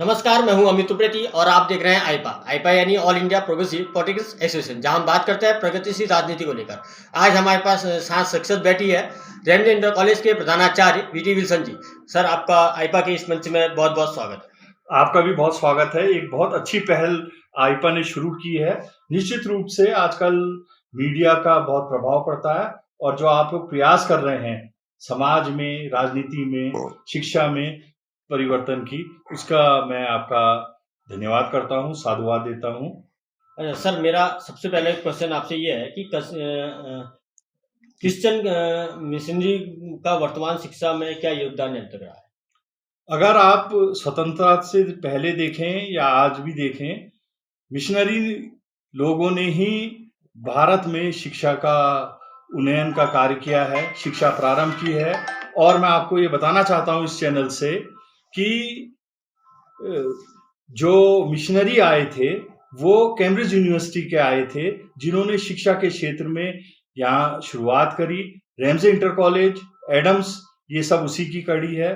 नमस्कार, मैं हूं अमित उप्रेती और आप देख रहे हैं आईपा। आईपा यानी all India progressive politics association, जहां हम बात करते हैं प्रगतिशील राजनीति को लेकर। आज हमारे पास साथ शख्सियत बैठी है, रैमजे इंटर कॉलेज के प्रधानाचार्य वीटी विल्सन जी। सर, आपका आईपा के इस मंच में बहुत बहुत स्वागत है। आपका भी बहुत स्वागत है। एक बहुत अच्छी पहल आईपा ने शुरू की है। निश्चित रूप से आजकल मीडिया का बहुत प्रभाव पड़ता है और जो आप लोग प्रयास कर रहे हैं समाज में, राजनीति में, शिक्षा में परिवर्तन की, उसका मैं आपका धन्यवाद करता हूँ, साधुवाद देता हूँ। सर, मेरा सबसे पहले क्वेश्चन आपसे ये है कि क्रिश्चियन मिशनरी का वर्तमान शिक्षा में क्या योगदान अब तक रहा है? अगर आप स्वतंत्रता से पहले देखें या आज भी देखें, मिशनरी लोगों ने ही भारत में शिक्षा का उन्नयन का कार्य किया है, शिक्षा प्रारंभ की है। और मैं आपको ये बताना चाहता हूँ इस चैनल से कि जो मिशनरी आए थे वो कैम्ब्रिज यूनिवर्सिटी के आए थे, जिन्होंने शिक्षा के क्षेत्र में यहाँ शुरुआत करी। रैमजे इंटर कॉलेज, एडम्स, ये सब उसी की कड़ी है।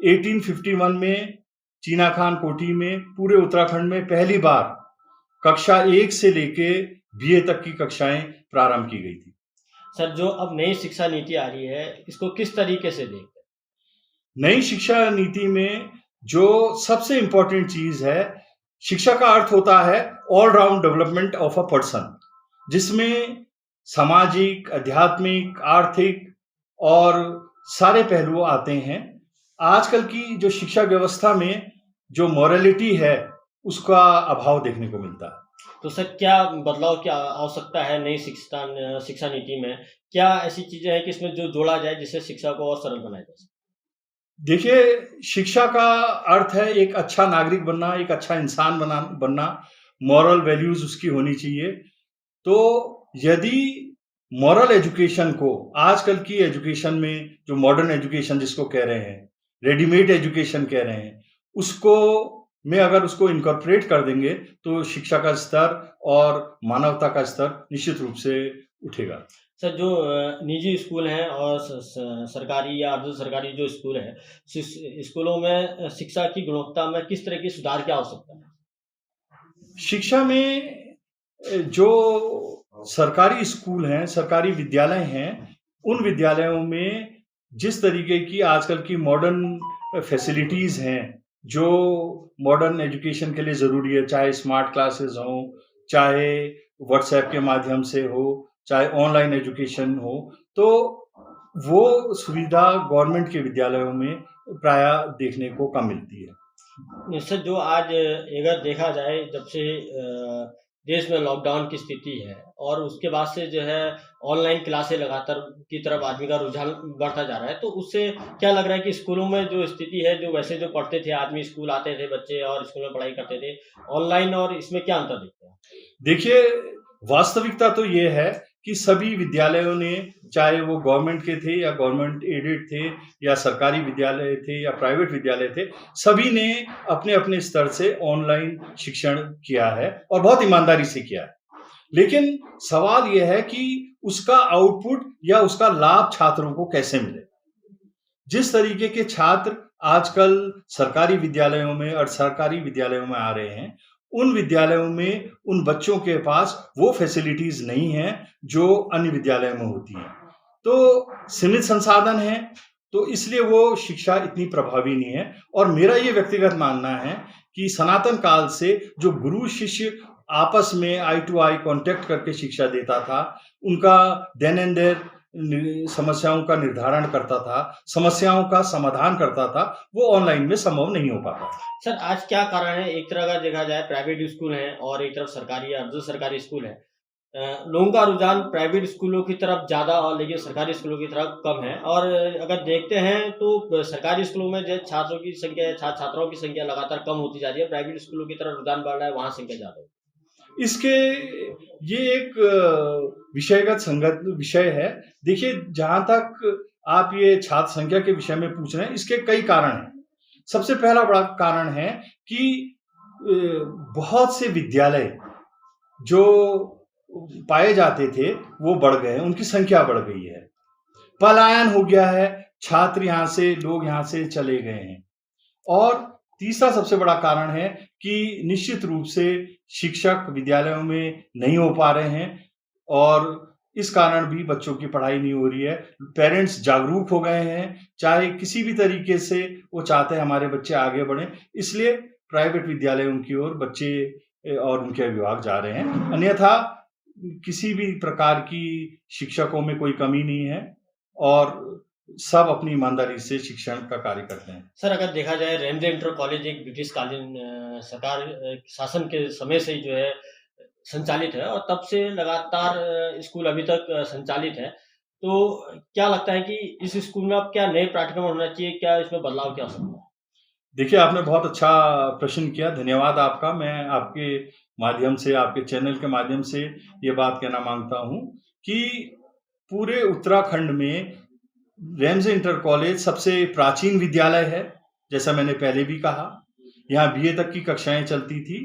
1851 में चीना खान कोठी में पूरे उत्तराखंड में पहली बार कक्षा 1 से लेके बीए तक की कक्षाएं प्रारंभ की गई थी। सर, जो अब नई शिक्षा नीति आ रही है, इसको किस तरीके से देखते हैं? नई शिक्षा नीति में जो सबसे इंपॉर्टेंट चीज है, शिक्षा का अर्थ होता है all round development of a person, जिसमें सामाजिक, आध्यात्मिक, आर्थिक और सारे पहलू आते हैं। आजकल की जो शिक्षा व्यवस्था में जो मॉरलिटी है, उसका अभाव देखने को मिलता है। तो सर, क्या बदलाव की आवश्यकता है नई शिक्षा नीति में? क्या ऐसी चीजें हैं कि इसमें जो जोड़ा जाए जिससे शिक्षा को और सरल बनाया जा सके? देखिए, शिक्षा का अर्थ है एक अच्छा नागरिक बनना, एक अच्छा इंसान बनना, मॉरल वैल्यूज उसकी होनी चाहिए। तो यदि मॉरल एजुकेशन को आजकल की एजुकेशन में, जो मॉडर्न एजुकेशन जिसको कह रहे हैं, रेडीमेड एजुकेशन कह रहे हैं, उसको में अगर उसको इनकॉर्पोरेट कर देंगे तो शिक्षा का स्तर और मानवता का स्तर निश्चित रूप से उठेगा। सर, जो निजी स्कूल हैं और सरकारी या अर्ध सरकारी जो स्कूल हैं, स्कूलों में शिक्षा की गुणवत्ता में किस तरह की सुधार की आवश्यकता है? शिक्षा में जो सरकारी स्कूल हैं, सरकारी विद्यालय हैं, उन विद्यालयों में जिस तरीके की आजकल की मॉडर्न फैसिलिटीज हैं, जो मॉडर्न एजुकेशन के लिए ज़रूरी है, चाहे स्मार्ट क्लासेस हों, चाहे व्हाट्सएप के माध्यम से हो, चाहे ऑनलाइन एजुकेशन हो, तो वो सुविधा गवर्नमेंट के विद्यालयों में प्रायः देखने को कम मिलती है। सर, जो आज अगर देखा जाए, जब से देश में लॉकडाउन की स्थिति है और उसके बाद से जो है ऑनलाइन क्लासें लगातार की तरफ आदमी का रुझान बढ़ता जा रहा है, तो उससे क्या लग रहा है कि स्कूलों में जो स्थिति है, जो वैसे जो पढ़ते थे आदमी, स्कूल आते थे बच्चे और स्कूल में पढ़ाई करते थे, ऑनलाइन और इसमें क्या अंतर दिखता है? देखिए, वास्तविकता तो ये है कि सभी विद्यालयों ने, चाहे वो गवर्नमेंट के थे या गवर्नमेंट एडेड थे या सरकारी विद्यालय थे या प्राइवेट विद्यालय थे, सभी ने अपने-अपने स्तर से ऑनलाइन शिक्षण किया है और बहुत ईमानदारी से किया है। लेकिन सवाल ये है कि उसका आउटपुट या उसका लाभ छात्रों को कैसे मिले? जिस तरीके के छात्र आजकल सरकारी विद्यालयों में और सरकारी विद्यालयों में आ रहे हैं, उन विद्यालयों में उन बच्चों के पास वो फैसिलिटीज नहीं है जो अन्य विद्यालयों में होती हैं। तो सीमित संसाधन है, तो इसलिए वो शिक्षा इतनी प्रभावी नहीं है। और मेरा ये व्यक्तिगत मानना है कि सनातन काल से जो गुरु शिष्य आपस में आई टू आई कांटेक्ट करके शिक्षा देता था, उनका देन एंड देयर समस्याओं का निर्धारण करता था, समस्याओं का समाधान करता था, वो ऑनलाइन में संभव नहीं हो पाता। सर, आज क्या कारण है? एक तरह अगर देखा जाए प्राइवेट स्कूल हैं और एक तरफ सरकारी या अर्ध सरकारी स्कूल है। लोगों का रुझान प्राइवेट स्कूलों की तरफ ज़्यादा और लेकिन सरकारी स्कूलों की तरफ कम है। और अगर देखते हैं तो सरकारी स्कूलों में जो छात्रों की संख्या, छात्राओं की संख्या लगातार कम होती जा रही है, प्राइवेट स्कूलों की तरफ रुझान बढ़ रहा है, वहाँ संख्या ज़्यादा है। इसके ये एक विषयगत संगत विषय है। देखिए, जहाँ तक आप ये छात्र संख्या के विषय में पूछ रहे हैं, इसके कई कारण हैं। सबसे पहला बड़ा कारण है कि बहुत से विद्यालय जो पाए जाते थे, वो बढ़ गए हैं, उनकी संख्या बढ़ गई है। पलायन हो गया है, छात्र यहाँ से, लोग यहाँ से चले गए हैं। और तीसरा सबसे बड़ा कारण है कि निश्चित रूप से शिक्षक विद्यालयों में नहीं हो पा रहे हैं और इस कारण भी बच्चों की पढ़ाई नहीं हो रही है। पेरेंट्स जागरूक हो गए हैं, चाहे किसी भी तरीके से वो चाहते हैं हमारे बच्चे आगे बढ़ें, इसलिए प्राइवेट विद्यालयों की ओर बच्चे और उनके अभिभावक जा रहे हैं। अन्यथा किसी भी प्रकार की शिक्षकों में कोई कमी नहीं है और सब अपनी ईमानदारी से शिक्षण का कार्य करते हैं। सर, अगर देखा जाए रैमजे इंटर कॉलेज एक ब्रिटिशकालीन सरकार शासन के समय से ही जो है संचालित है और तब से लगातार स्कूल अभी तक संचालित है। तो क्या लगता है कि इस स्कूल में अब क्या नए पाठ्यक्रम होना चाहिए? क्या इसमें बदलाव की आवश्यकता है? देखिए, आपने बहुत अच्छा प्रश्न किया, धन्यवाद आपका। मैं आपके माध्यम से, आपके चैनल के माध्यम से ये बात कहना माँगता हूँ कि पूरे उत्तराखंड में रैमजे इंटर कॉलेज सबसे प्राचीन विद्यालय है, जैसा मैंने पहले भी कहा। यहाँ बीए तक की कक्षाएँ चलती थी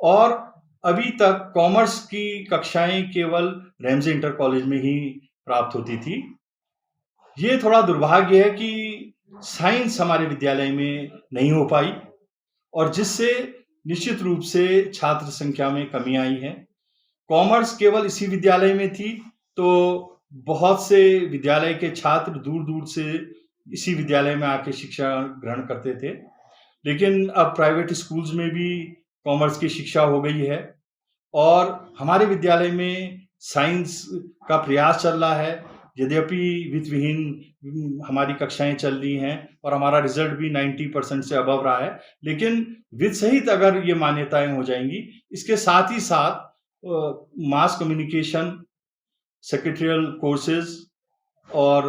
और अभी तक कॉमर्स की कक्षाएँ केवल रैमजे इंटर कॉलेज में ही प्राप्त होती थी। ये थोड़ा दुर्भाग्य है कि साइंस हमारे विद्यालय में नहीं हो पाई और जिससे निश्चित रूप से छात्र संख्या में कमी आई है। कॉमर्स केवल इसी विद्यालय में थी, तो बहुत से विद्यालय के छात्र दूर-दूर से इसी विद्यालय में आके शिक्षा ग्रहण करते थे। लेकिन अब प्राइवेट स्कूल्स में भी कॉमर्स की शिक्षा हो गई है और हमारे विद्यालय में साइंस का प्रयास चल रहा है। यद्यपि वित्त-विहीन हमारी कक्षाएँ चल रही हैं और हमारा रिज़ल्ट भी 90% से अबव रहा है, लेकिन वित्त सहित अगर ये मान्यताएँ हो जाएँगी, इसके साथ ही साथ मास कम्युनिकेशन, सेक्रेटरियल कोर्सेज़ और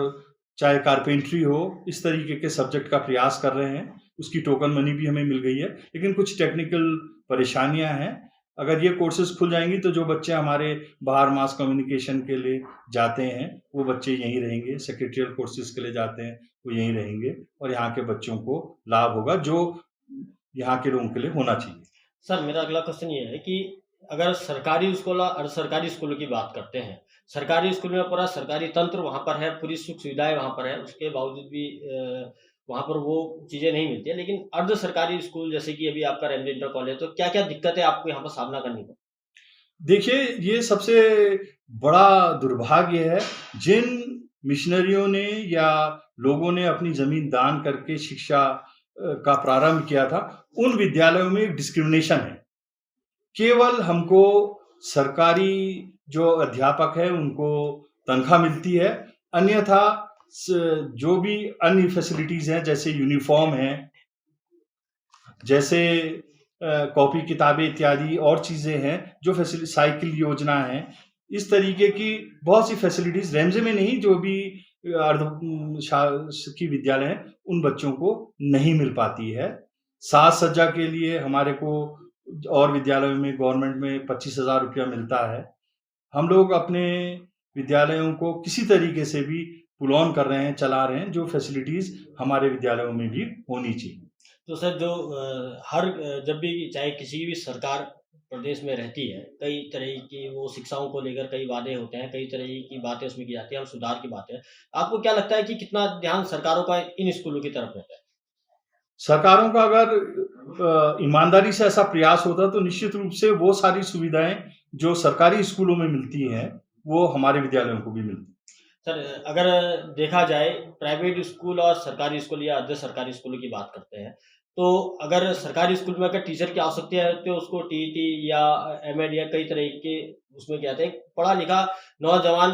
चाहे कारपेंटरी हो, इस तरीके के सब्जेक्ट का प्रयास कर रहे हैं। उसकी टोकन मनी भी हमें मिल गई है, लेकिन कुछ टेक्निकल परेशानियाँ हैं। अगर ये कोर्सेज़ खुल जाएँगी तो जो बच्चे हमारे बाहर मास कम्युनिकेशन के लिए जाते हैं, वो बच्चे यहीं रहेंगे, सेक्रेटरियल कोर्सेज़ के लिए जाते हैं, वो यहीं रहेंगे और यहाँ के बच्चों को लाभ होगा, जो यहाँ के लोगों के लिए होना चाहिए। सर, मेरा अगला क्वेश्चन ये है कि अगर सरकारी स्कूल और अर्ध सरकारी स्कूलों की बात करते हैं, सरकारी स्कूल में पूरा सरकारी तंत्र वहाँ पर है, पूरी सुख-सुविधाएँ वहाँ पर है, उसके बावजूद भी वहाँ पर वो चीज़ें नहीं मिलती हैं। लेकिन अर्ध सरकारी स्कूल जैसे कि अभी आपका रैमजे इंटर कॉलेज, तो क्या-क्या दिक्कतें आपको यहाँ पर सामना करनी पड़ती? देखिए, ये सबसे बड़ा दुर्भाग्य है, जिन मिशनरियों ने या लोगों ने अपनी ज़मीन दान करके शिक्षा का प्रारंभ किया था, उन विद्यालयों में एक डिस्क्रिमिनेशन है। केवल हमको सरकारी जो अध्यापक हैं, उनको तनख्वाह मिलती है, अन्यथा जो भी अन्य फैसिलिटीज़ हैं, जैसे यूनिफ़ॉर्म है, जैसे कॉपी किताबें इत्यादि और चीज़ें हैं, जो साइकिल योजना है, इस तरीके की बहुत सी फैसिलिटीज़ रैमजे में नहीं, जो भी शासकीय विद्यालय हैं, उन बच्चों को नहीं मिल पाती है। साज-सज्जा के लिए हमारे को और विद्यालयों में गवर्नमेंट में 25,000 रुपया मिलता है। हम लोग अपने विद्यालयों को किसी तरीके से भी पुल ऑन कर रहे हैं, चला रहे हैं, जो फैसिलिटीज़ हमारे विद्यालयों में भी होनी चाहिए। तो सर जो जब भी चाहे किसी भी सरकार प्रदेश में रहती है, कई तरह की वो शिक्षाओं को लेकर कई वादे होते हैं, कई तरह की बातें उसमें की जाती हैं और सुधार की बातें। आपको क्या लगता है कि कितना ध्यान सरकारों का इन स्कूलों की तरफ रहता है? सरकारों का अगर ईमानदारी से ऐसा प्रयास होता तो निश्चित रूप से वो सारी सुविधाएँ जो सरकारी स्कूलों में मिलती हैं, वो हमारे विद्यालयों को भी मिलती। सर, अगर देखा जाए प्राइवेट स्कूल और सरकारी स्कूल या अर्ध सरकारी स्कूलों की बात करते हैं, तो अगर सरकारी स्कूल में अगर टीचर की आवश्यकता है तो उसको टीईटी या एमएड या कई तरह के उसमें क्या कहते हैं, पढ़ा-लिखा नौजवान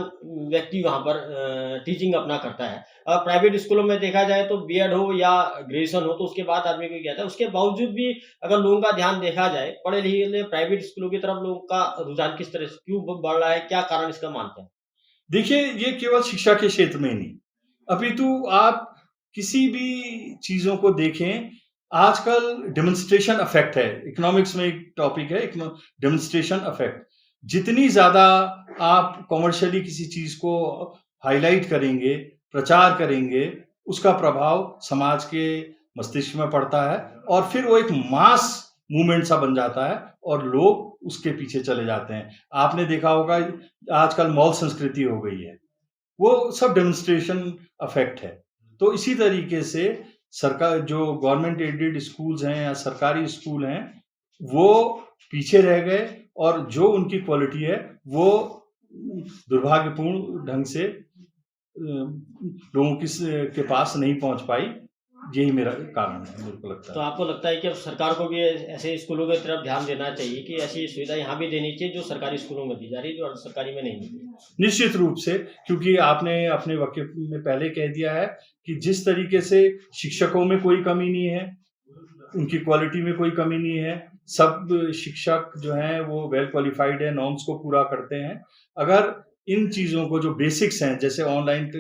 व्यक्ति वहाँ पर टीचिंग अपना करता है। प्राइवेट स्कूलों में देखा जाए तो बीएड हो या ग्रेजुएशन हो तो उसके बाद आदमी को क्या था, उसके बावजूद भी अगर लोगों का ध्यान देखा जाए, पढ़े-लिखे प्राइवेट स्कूलों की तरफ लोगों का रुझान किस तरह से क्यों बढ़ रहा है? क्या कारण इसका मानते हैं? देखिए, ये केवल शिक्षा के क्षेत्र में ही नहीं, अपितु आप किसी भी चीज़ों को देखें, आजकल डेमोंस्ट्रेशन इफ़ेक्ट है। इकोनॉमिक्स में एक टॉपिक है डेमोंस्ट्रेशन इफ़ेक्ट। जितनी ज़्यादा आप कमर्शियली किसी चीज़ को हाइलाइट करेंगे, प्रचार करेंगे, उसका प्रभाव समाज के मस्तिष्क में पड़ता है और फिर वो एक मास मूवमेंट सा बन जाता है और लोग उसके पीछे चले जाते हैं। आपने देखा होगा आजकल मॉल संस्कृति हो गई है, वो सब डेमोंस्ट्रेशन इफ़ेक्ट है। तो इसी तरीके से सरकार जो गवर्नमेंट एडेड स्कूल्स हैं या सरकारी स्कूल हैं, वो पीछे रह गए और जो उनकी क्वालिटी है, वो दुर्भाग्यपूर्ण ढंग से लोगों के पास नहीं पहुंच पाई। यही मेरा कारण है, मेरे को लगता तो है। आपको लगता है कि अब सरकार को भी ऐसे स्कूलों की तरफ ध्यान देना चाहिए कि ऐसी सुविधा यहाँ भी देनी चाहिए जो सरकारी स्कूलों में दी जा रही है, जो अर्ध सरकारी में नहीं मिलती। निश्चित रूप से, क्योंकि आपने अपने वक्तव्य में पहले कह दिया है कि जिस तरीके से शिक्षकों में कोई कमी नहीं है, उनकी क्वालिटी में कोई कमी नहीं है, सब शिक्षक जो हैं वो वेल क्वालिफाइड है, नॉर्म्स को पूरा करते हैं। अगर इन चीज़ों को जो बेसिक्स हैं, जैसे ऑनलाइन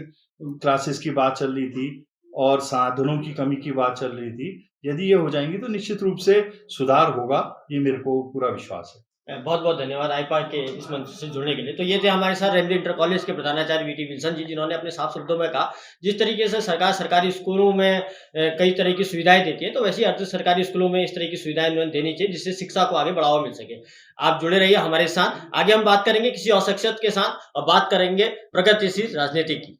क्लासेस की बात चल रही थी और साधनों की कमी की बात चल रही थी, यदि ये हो जाएँगी तो निश्चित रूप से सुधार होगा, ये मेरे को पूरा विश्वास है। बहुत-बहुत धन्यवाद आईपा के इस मंच से जुड़ने के लिए। तो ये थे हमारे साथ रेमडे इंटर कॉलेज के प्रधानाचार्य वीटी विल्सन जी, जिन्होंने अपने साफ शब्दों में कहा, जिस तरीके से सरकार सरकारी स्कूलों में कई तरह की सुविधाएँ देती है, तो वैसे ही अर्ध सरकारी स्कूलों में इस तरह की सुविधाएँ उन्हें देनी चाहिए, जिससे शिक्षा को आगे बढ़ावा मिल सके। आप जुड़े रहिए हमारे साथ। आगे हम बात करेंगे किसी और शख्सियत के साथ और बात करेंगे प्रगतिशील राजनीति की।